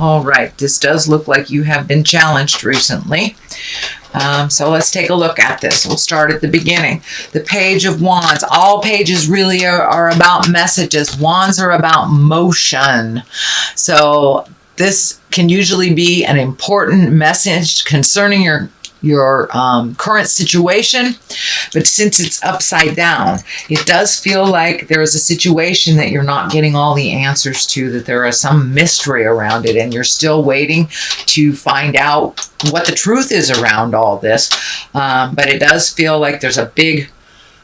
All right, this does look like you have been challenged recently. So let's take a look at this. We'll start at the beginning. The Page of Wands. All pages really are about messages. Wands are about motion. So this can usually be an important message concerning your current situation, but since it's upside down, it does feel like there is a situation that you're not getting all the answers to, that there is some mystery around it, and you're still waiting to find out what the truth is around all this. But it does feel like there's a big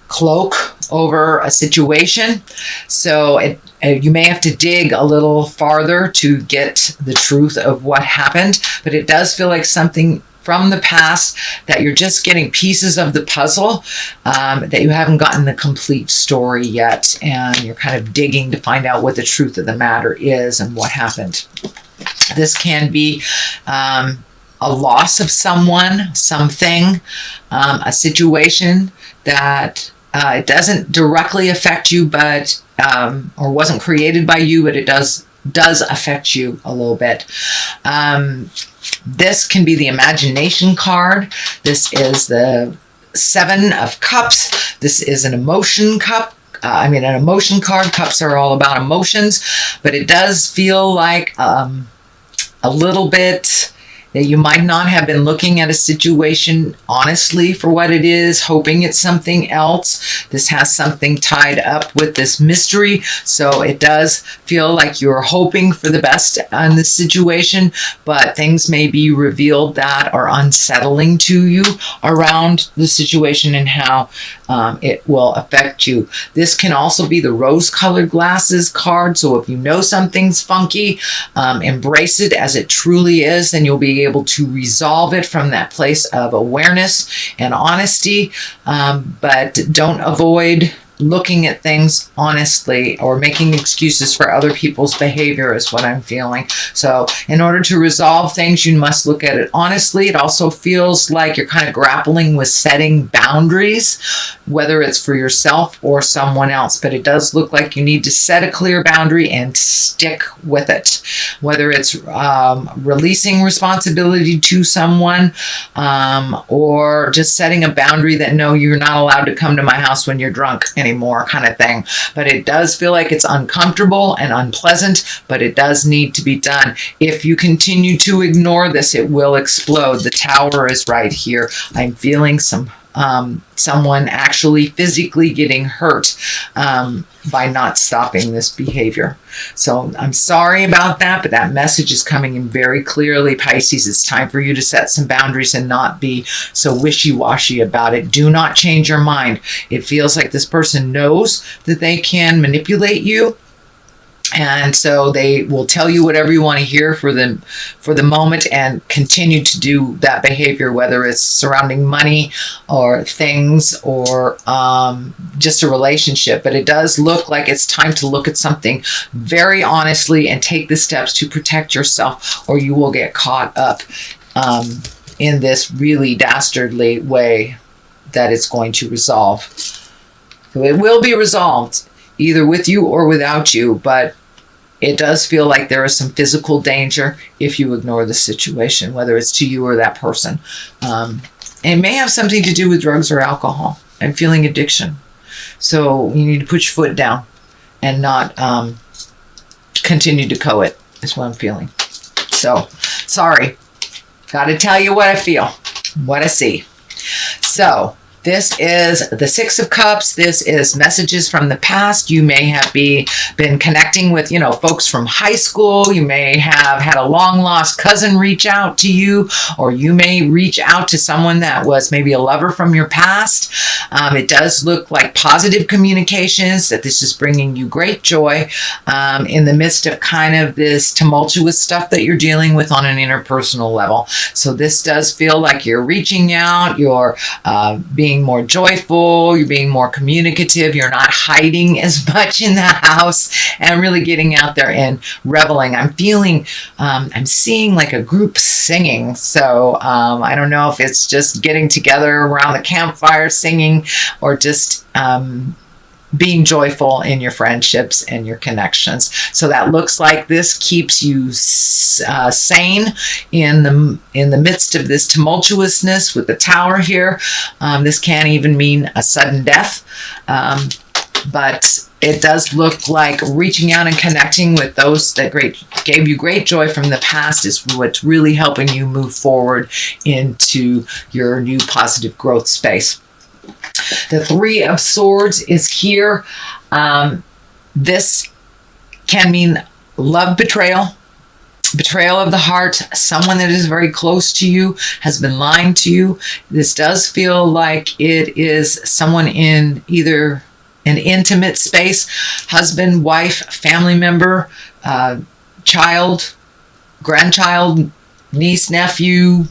cloak over a situation, so you may have to dig a little farther to get the truth of what happened, but it does feel like something from the past that you're just getting pieces of the puzzle, that you haven't gotten the complete story yet, and you're kind of digging to find out what the truth of the matter is and what happened. This can be a loss of someone, something, a situation that it doesn't directly affect you, but or wasn't created by you, but it does affect you a little bit. This can be the imagination card. This is the Seven of Cups. This is an emotion cup. An emotion card. Cups are all about emotions, but it does feel like a little bit that you might not have been looking at a situation honestly for what it is, hoping it's something else. This has something tied up with this mystery, so it does feel like you're hoping for the best on this situation, but things may be revealed that are unsettling to you around the situation and how it will affect you. This can also be the rose-colored glasses card, so if you know something's funky, embrace it as it truly is, then you'll be able to resolve it from that place of awareness and honesty, but don't avoid looking at things honestly or making excuses for other people's behavior is what I'm feeling. So in order to resolve things, you must look at it honestly. It also feels like you're kind of grappling with setting boundaries, whether it's for yourself or someone else, but it does look like you need to set a clear boundary and stick with it, whether it's releasing responsibility to someone, or just setting a boundary that no, you're not allowed to come to my house when you're drunk anymore, kind of thing. But it does feel like it's uncomfortable and unpleasant, but it does need to be done. If you continue to ignore this, it will explode. The Tower is right here. I'm feeling someone actually physically getting hurt by not stopping this behavior. So I'm sorry about that, but that message is coming in very clearly, Pisces. It's time for you to set some boundaries and not be so wishy-washy about it. Do not change your mind. It feels like this person knows that they can manipulate you, and so they will tell you whatever you want to hear for the moment and continue to do that behavior, whether it's surrounding money or things or just a relationship. But it does look like it's time to look at something very honestly and take the steps to protect yourself, or you will get caught up in this really dastardly way that it's going to resolve. So it will be resolved, either with you or without you, but it does feel like there is some physical danger if you ignore the situation, whether it's to you or that person. It may have something to do with drugs or alcohol. I'm feeling addiction. So you need to put your foot down and not continue to covet, is what I'm feeling. So, sorry. Got to tell you what I feel, what I see. So, this is the Six of Cups. This is messages from the past. You may have been connecting with, folks from high school. You may have had a long-lost cousin reach out to you, or you may reach out to someone that was maybe a lover from your past. It does look like positive communications, that this is bringing you great joy in the midst of kind of this tumultuous stuff that you're dealing with on an interpersonal level. So this does feel like you're reaching out, you're being more joyful, you're being more communicative, you're not hiding as much in the house, and really getting out there and reveling. I'm seeing like a group singing. So I don't know if it's just getting together around the campfire singing, or just being joyful in your friendships and your connections. So that looks like this keeps you sane in the midst of this tumultuousness with the Tower here. This can even mean a sudden death, but it does look like reaching out and connecting with those that gave you great joy from the past is what's really helping you move forward into your new positive growth space. The Three of Swords is here. This can mean love betrayal, betrayal of the heart. Someone that is very close to you has been lying to you. This does feel like it is someone in either an intimate space, husband, wife, family member, child, grandchild, niece, nephew,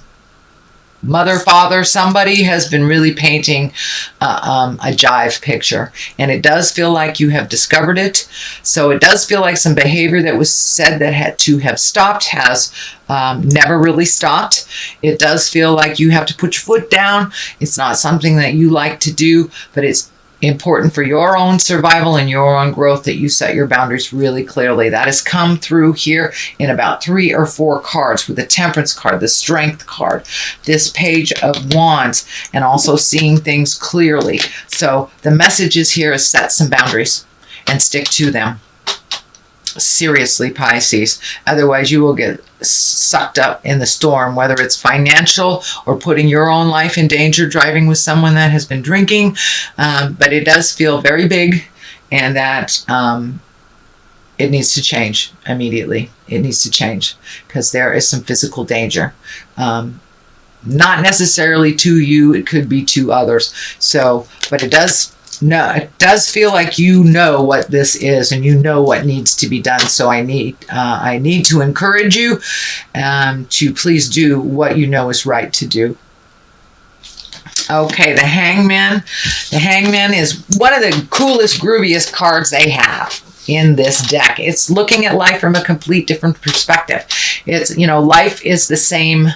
mother, father. Somebody has been really painting a jive picture, and it does feel like you have discovered it. So it does feel like some behavior that was said that had to have stopped has never really stopped. It does feel like you have to put your foot down. It's not something that you like to do, but it's important for your own survival and your own growth that you set your boundaries really clearly. That has come through here in about 3 or 4 cards, with the Temperance card, the Strength card, this Page of Wands, and also seeing things clearly. So the message is here is set some boundaries and stick to them. Seriously, Pisces. Otherwise, you will get sucked up in the storm, whether it's financial or putting your own life in danger, driving with someone that has been drinking. But it does feel very big, and that it needs to change immediately. It needs to change because there is some physical danger. Not necessarily to you, it could be to others. So, but it does feel like you know what this is and you know what needs to be done. So I need to encourage you to please do what you know is right to do. Okay, the Hangman. The Hangman is one of the coolest, grooviest cards they have in this deck. It's looking at life from a complete different perspective. It's, life is the same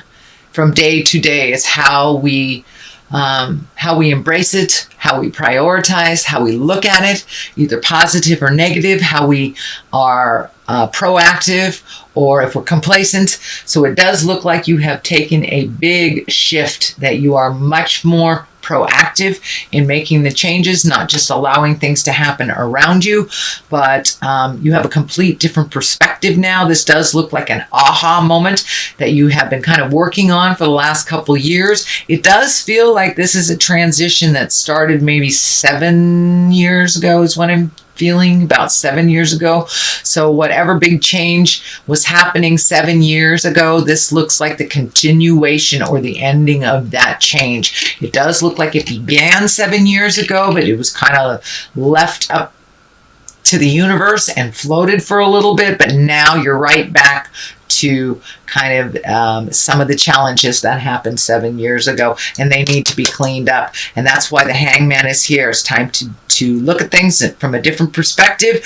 from day to day. It's how we embrace it, how we prioritize, how we look at it, either positive or negative, how we are proactive or if we're complacent. So it does look like you have taken a big shift, that you are much more proactive in making the changes, not just allowing things to happen around you, but you have a complete different perspective now. This does look like an aha moment that you have been kind of working on for the last couple years. It does feel like this is a transition that started maybe 7 years ago is what I'm feeling, about 7 years ago. So whatever big change was happening 7 years ago, this looks like the continuation or the ending of that change. It does look like it began 7 years ago, but it was kind of left up to the universe and floated for a little bit, but now you're right back to kind of some of the challenges that happened 7 years ago, and they need to be cleaned up. And that's why the Hangman is here. It's time to look at things from a different perspective,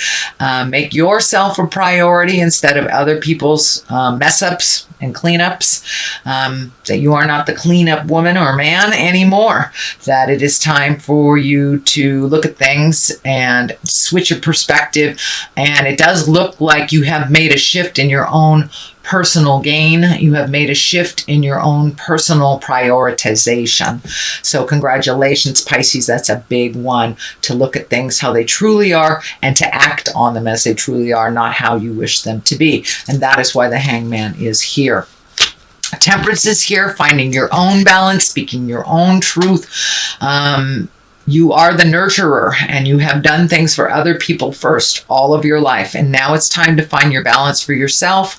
make yourself a priority instead of other people's mess ups and cleanups, that you are not the cleanup woman or man anymore, that it is time for you to look at things and switch your perspective. And it does look like you have made a shift in your own personal gain. You have made a shift in your own personal prioritization. So congratulations, Pisces. That's a big one, to look at things how they truly are and to act on them as they truly are, not how you wish them to be. And that is why the Hangman is here. Temperance is here, finding your own balance, speaking your own truth. You are the nurturer, and you have done things for other people first all of your life. And now it's time to find your balance for yourself,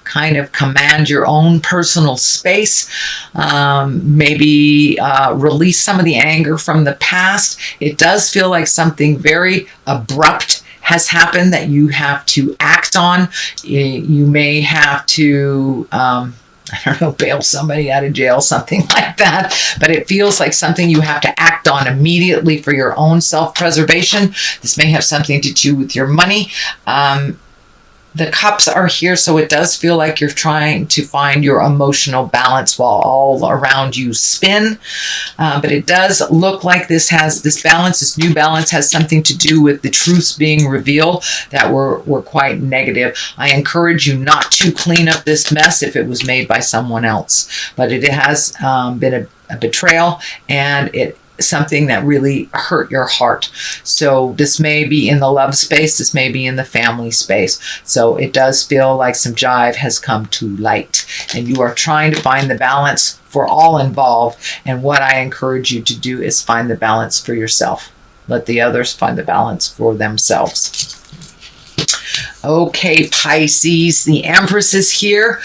kind of command your own personal space, maybe release some of the anger from the past. It does feel like something very abrupt has happened that you have to act on. You may have to I don't know, bail somebody out of jail, something like that. But it feels like something you have to act on immediately for your own self-preservation. This may have something to do with your money. the cups are here, so it does feel like you're trying to find your emotional balance while all around you spin. But it does look like this balance, this new balance, has something to do with the truths being revealed that were quite negative. I encourage you not to clean up this mess if it was made by someone else. But it has been a betrayal, and it something that really hurt your heart. So this may be in the love space, this may be in the family space. So it does feel like some jive has come to light, and you are trying to find the balance for all involved. And what I encourage you to do is find the balance for yourself. Let the others find the balance for themselves. Okay, Pisces, the Empress is here.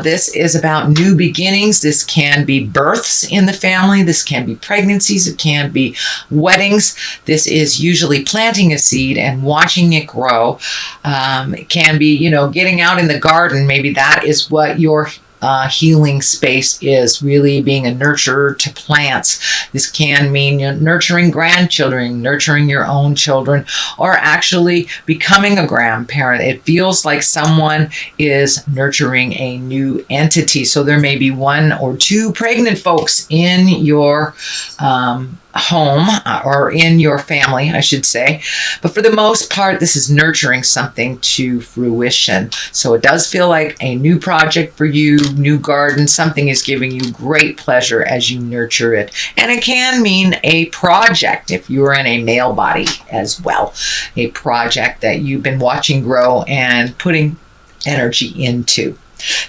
This is about new beginnings. This can be births in the family. This can be pregnancies. It can be weddings. This is usually planting a seed and watching it grow. It can be, getting out in the garden. Maybe that is what your healing space is, really being a nurturer to plants. This can mean nurturing grandchildren, nurturing your own children, or actually becoming a grandparent. It feels like someone is nurturing a new entity. So there may be 1 or 2 pregnant folks in your home, or in your family, I should say. But for the most part, this is nurturing something to fruition. So it does feel like a new project for you, new garden. Something is giving you great pleasure as you nurture it. And it can mean a project if you're in a male body as well. A project that you've been watching grow and putting energy into.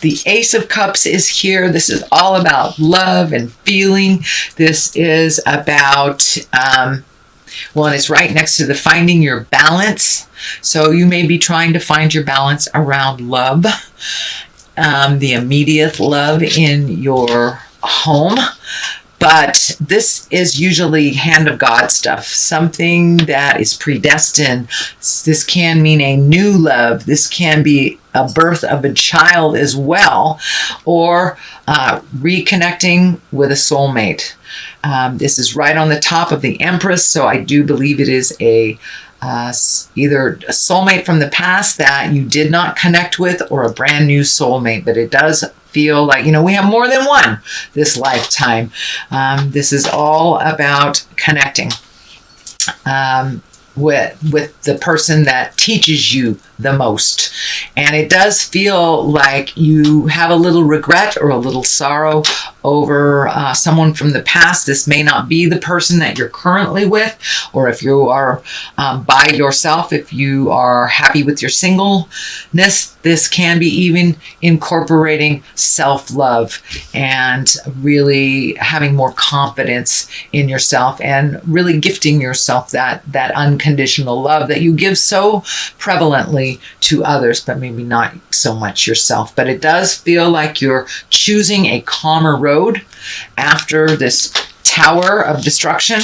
The Ace of Cups is here. This is all about love and feeling. This is about, and it's right next to the finding your balance. So you may be trying to find your balance around love, the immediate love in your home. But this is usually hand of God stuff, something that is predestined. This can mean a new love. This can be a birth of a child as well, or reconnecting with a soulmate. This is right on the top of the Empress, so I do believe it is either a soulmate from the past that you did not connect with, or a brand new soulmate. But it does feel like, we have more than one this lifetime. This is all about connecting with the person that teaches you the most. And it does feel like you have a little regret or a little sorrow over someone from the past. This may not be the person that you're currently with, or if you are by yourself, if you are happy with your singleness, this can be even incorporating self-love and really having more confidence in yourself, and really gifting yourself that unconditional love that you give so prevalently to others, but maybe not so much yourself. But it does feel like you're choosing a calmer road after this tower of destruction.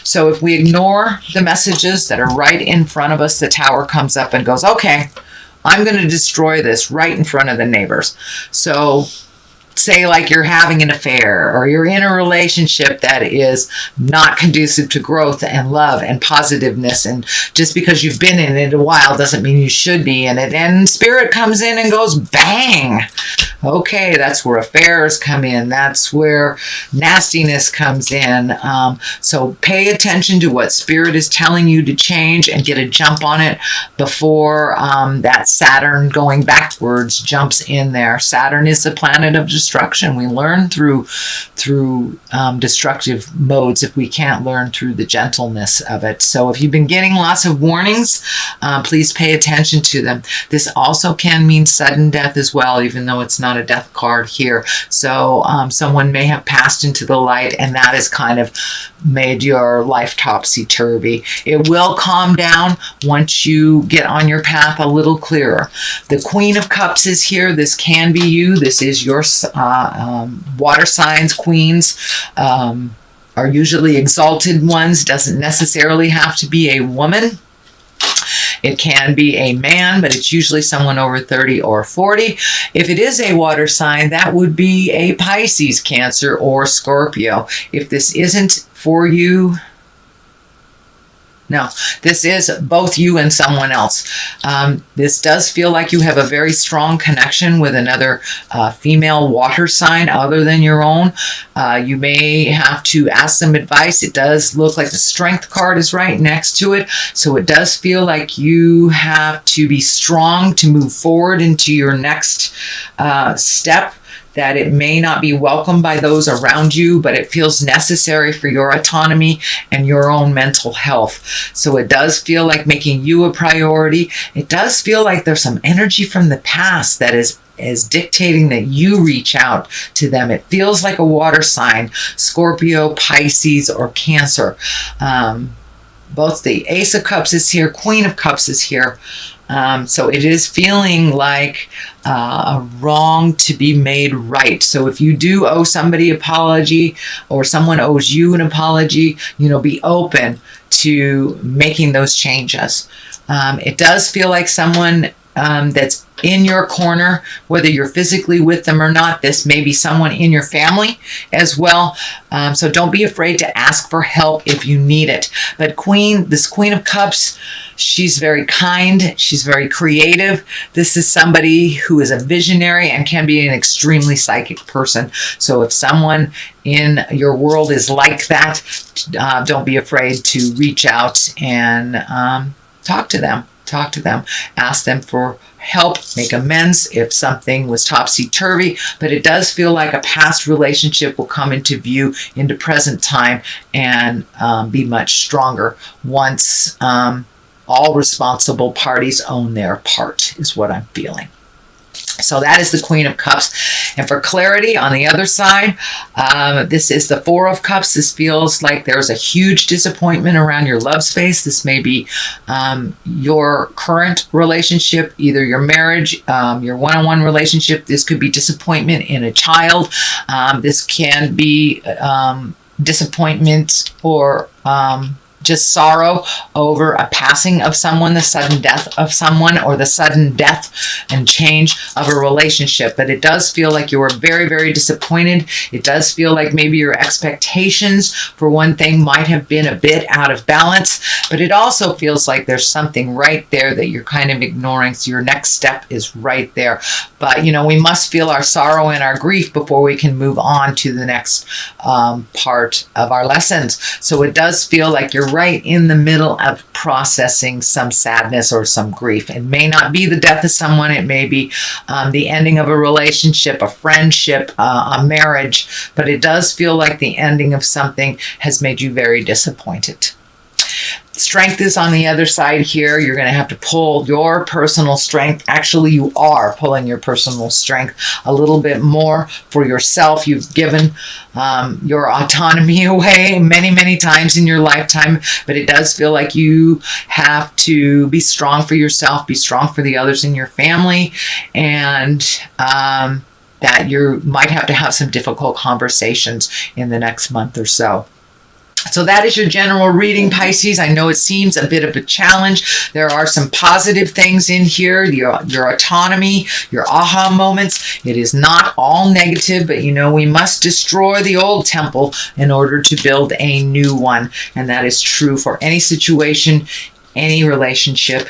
So if we ignore the messages that are right in front of us, the tower comes up and goes, okay, I'm going to destroy this right in front of the neighbors. So say like you're having an affair, or you're in a relationship that is not conducive to growth and love and positiveness, and just because you've been in it a while doesn't mean you should be in it. And spirit comes in and goes bang. Okay, that's where affairs come in. That's where nastiness comes in. So pay attention to what spirit is telling you to change, and get a jump on it before that Saturn going backwards jumps in there. Saturn is the planet of destruction. We learn through destructive modes if we can't learn through the gentleness of it. So if you've been getting lots of warnings, please pay attention to them. This also can mean sudden death as well, even though it's not a death card here. So someone may have passed into the light, and that has kind of made your life topsy-turvy. It will calm down once you get on your path a little clearer. The Queen of Cups is here. This can be you. This is your water signs. Queens are usually exalted ones. Doesn't necessarily have to be a woman. It can be a man, but it's usually someone over 30 or 40. If it is a water sign, that would be a Pisces, Cancer, or Scorpio. If this isn't for you, No, this is both you and someone else. This does feel like you have a very strong connection with another female water sign other than your own. You may have to ask some advice. It does look like the Strength card is right next to it. So it does feel like you have to be strong to move forward into your next step, that it may not be welcomed by those around you, but it feels necessary for your autonomy and your own mental health. So it does feel like making you a priority. It does feel like there's some energy from the past that is dictating that you reach out to them. It feels like a water sign, Scorpio, Pisces, or Cancer. Both the Ace of Cups is here, Queen of Cups is here. So it is feeling like a wrong to be made right. So if you do owe somebody an apology, or someone owes you an apology, be open to making those changes. It does feel like someone that's in your corner, whether you're physically with them or not. This may be someone in your family as well. So don't be afraid to ask for help if you need it. But this Queen of Cups, she's very kind. She's very creative. This is somebody who is a visionary and can be an extremely psychic person. So if someone in your world is like that, don't be afraid to reach out and talk to them. Ask them for help, make amends if something was topsy-turvy. But it does feel like a past relationship will come into view into present time and be much stronger once all responsible parties own their part, is what I'm feeling. So that is the Queen of Cups. And for clarity on the other side, this is the Four of Cups. This feels like there's a huge disappointment around your love space. This may be your current relationship, either your marriage, your one-on-one relationship. This could be disappointment in a child. This can be disappointment or just sorrow over a passing of someone, the sudden death of someone, or the sudden death and change of a relationship. But it does feel like you were very, very disappointed. It does feel like maybe your expectations for one thing might have been a bit out of balance, but it also feels like there's something right there that you're kind of ignoring. So your next step is right there. But, we must feel our sorrow and our grief before we can move on to the next part of our lessons. So it does feel like you're right in the middle of processing some sadness or some grief. It may not be the death of someone. It may be the ending of a relationship, a friendship, a marriage. But it does feel like the ending of something has made you very disappointed. Strength is on the other side here. You're going to have to pull your personal strength. Actually, you are pulling your personal strength a little bit more for yourself. You've given your autonomy away many, many times in your lifetime, but it does feel like you have to be strong for yourself, be strong for the others in your family, and that you might have to have some difficult conversations in the next month or so. So that is your general reading, Pisces. I know it seems a bit of a challenge. There are some positive things in here, your autonomy, your aha moments. It is not all negative, but we must destroy the old temple in order to build a new one. And that is true for any situation, any relationship.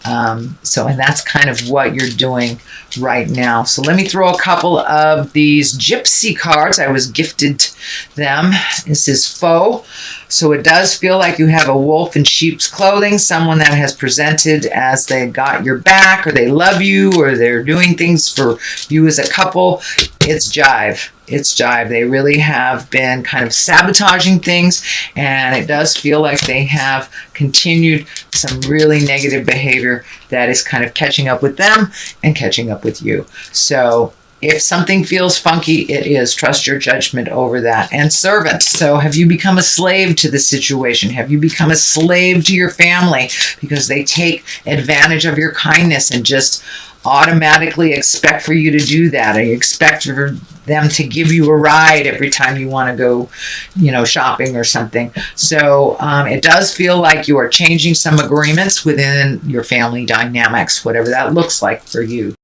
And that's kind of what you're doing right now. So let me throw a couple of these gypsy cards. I was gifted them. This is faux. So it does feel like you have a wolf in sheep's clothing, someone that has presented as they got your back, or they love you, or they're doing things for you as a couple. It's jive. It's jive. They really have been kind of sabotaging things, and it does feel like they have continued some really negative behavior that is kind of catching up with them and catching up with you. So if something feels funky, it is. Trust your judgment over that. And servant. So have you become a slave to the situation? Have you become a slave to your family because they take advantage of your kindness and just automatically expect for you to do that, or you expect for them to give you a ride every time you want to go, shopping or something. So it does feel like you are changing some agreements within your family dynamics, whatever that looks like for you.